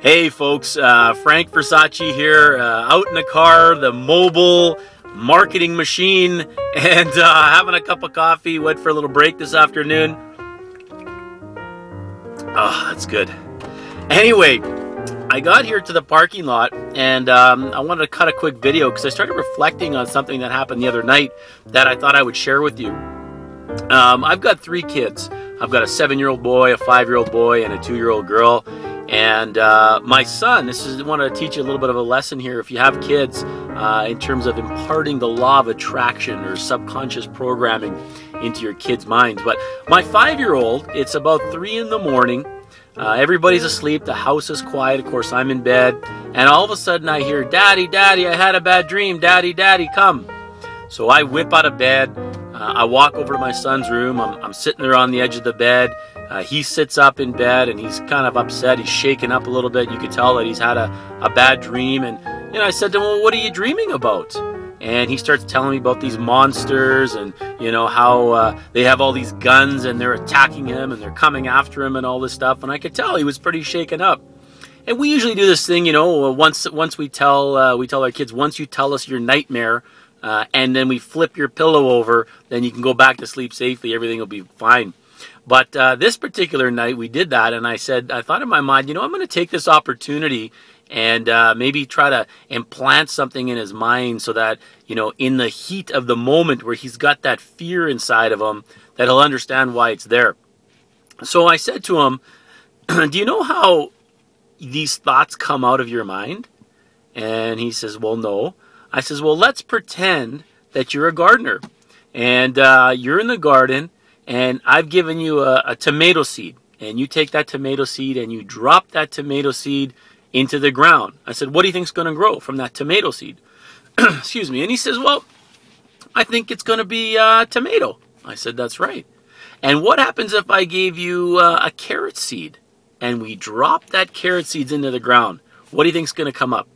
Hey folks, Frank Versace here, out in the car, the mobile marketing machine, and having a cup of coffee. Went for a little break this afternoon. Oh, that's good. Anyway, I got here to the parking lot, and I wanted to cut a quick video because I started reflecting on something that happened the other night that I thought I would share with you. I've got 3 kids. I've got a 7-year-old boy, a 5-year-old boy, and a 2-year-old girl. And my son, I want to teach you a little bit of a lesson here if you have kids in terms of imparting the law of attraction or subconscious programming into your kids' minds. But my 5-year-old, it's about 3 in the morning. Everybody's asleep. The house is quiet. Of course, I'm in bed. And all of a sudden I hear, "Daddy, Daddy, I had a bad dream. Daddy, Daddy, come." So I whip out of bed. I walk over to my son's room. I'm sitting there on the edge of the bed. He sits up in bed and he's kind of upset. He's shaken up a little bit. You could tell that he's had a bad dream. And I said to him, "Well, what are you dreaming about?" And he starts telling me about these monsters and how they have all these guns and they're attacking him and they're coming after him and all this stuff. And I could tell he was pretty shaken up. And we usually do this thing, once we tell our kids, once you tell us your nightmare, and then we flip your pillow over, then you can go back to sleep safely. Everything will be fine. But this particular night we did that, and I thought in my mind, I'm going to take this opportunity and maybe try to implant something in his mind so that, in the heat of the moment where he's got that fear inside of him, that he'll understand why it's there. So I said to him, "Do you know how these thoughts come out of your mind?" And he says, "Well, no." I says, "Well, let's pretend that you're a gardener and you're in the garden and I've given you a tomato seed, and you take that tomato seed and you drop that tomato seed into the ground." I said, "What do you think is going to grow from that tomato seed?" Excuse me. And he says, "Well, I think it's going to be tomato." I said, "That's right. And what happens if I gave you a carrot seed and we drop that carrot seeds into the ground? What do you think is going to come up?"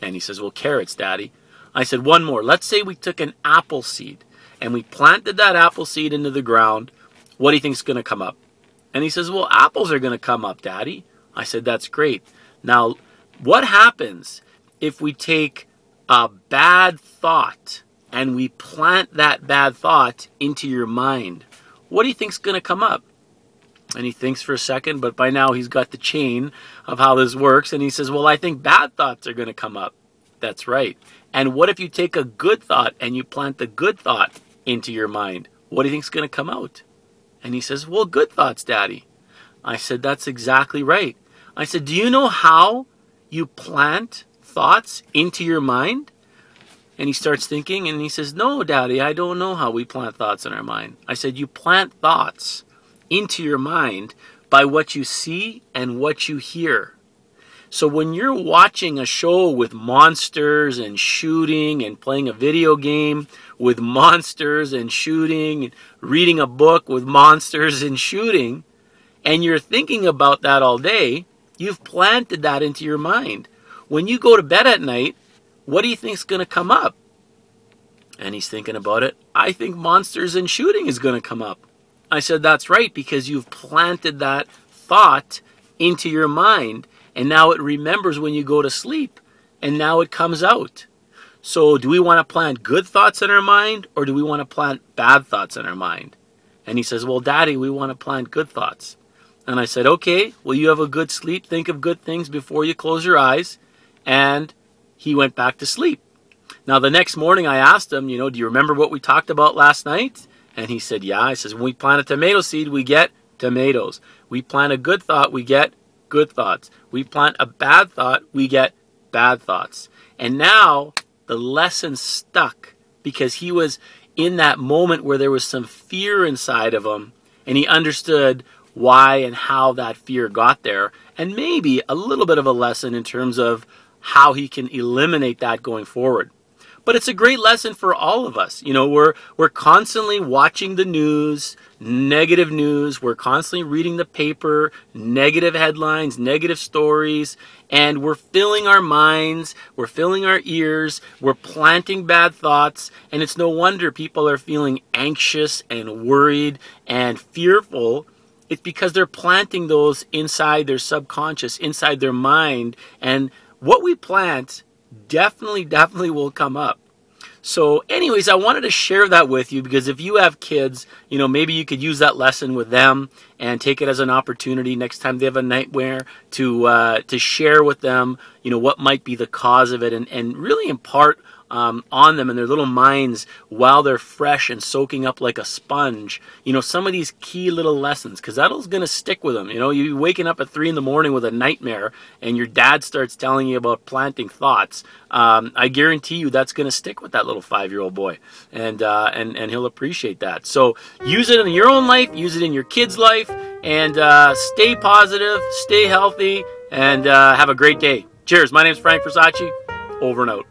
And he says, "Well, carrots, Daddy." I said, "One more. Let's say we took an apple seed and we planted that apple seed into the ground. What do you think is going to come up?" And he says, "Well, apples are going to come up, Daddy." I said, "That's great. Now, what happens if we take a bad thought and we plant that bad thought into your mind? What do you think is going to come up?" And he thinks for a second, but by now he's got the chain of how this works. And he says, "Well, I think bad thoughts are going to come up." That's right. "And what if you take a good thought and you plant the good thought into your mind? What do you think is going to come out?" And he says, "Well, good thoughts, Daddy." I said, "That's exactly right." I said, "Do you know how you plant thoughts into your mind?" And he starts thinking and he says, "No, Daddy, I don't know how we plant thoughts in our mind." I said, "You plant thoughts into your mind by what you see and what you hear. So when you're watching a show with monsters and shooting and playing a video game with monsters and shooting and reading a book with monsters and shooting, and you're thinking about that all day, you've planted that into your mind. When you go to bed at night, what do you think is going to come up?" And he's thinking about it. "I think monsters and shooting is going to come up." I said, "That's right, because you've planted that thought into your mind. And now it remembers when you go to sleep, and now it comes out. So do we want to plant good thoughts in our mind, or do we want to plant bad thoughts in our mind?" And he says, "Well, Daddy, we want to plant good thoughts." And I said, "Okay, well, you have a good sleep. Think of good things before you close your eyes." And he went back to sleep. Now, the next morning I asked him, "Do you remember what we talked about last night?" And he said, "Yeah." I says, "When we plant a tomato seed, we get tomatoes. We plant a good thought, we get good thoughts. We plant a bad thought, we get bad thoughts." And now the lesson stuck because he was in that moment where there was some fear inside of him, and he understood why and how that fear got there, and maybe a little bit of a lesson in terms of how he can eliminate that going forward. But it's a great lesson for all of us. We're constantly watching the news, negative news. We're constantly reading the paper, negative headlines, negative stories, and we're filling our minds, we're filling our ears, we're planting bad thoughts, and it's no wonder people are feeling anxious and worried and fearful It's because they're planting those inside their subconscious, inside their mind. And what we plant definitely will come up. So anyways, I wanted to share that with you because if you have kids, you know, maybe you could use that lesson with them and take it as an opportunity next time they have a nightmare to share with them, you know, what might be the cause of it, and really impart on them in their little minds while they're fresh and soaking up like a sponge, you know, some of these key little lessons, because that'll going to stick with them. You know, you waking up at 3 in the morning with a nightmare and your dad starts telling you about planting thoughts. I guarantee you that's going to stick with that little 5-year-old boy, and he'll appreciate that. So use it in your own life, use it in your kids' life, and stay positive, stay healthy, and have a great day. Cheers. My name's Frank Versace. Over and out.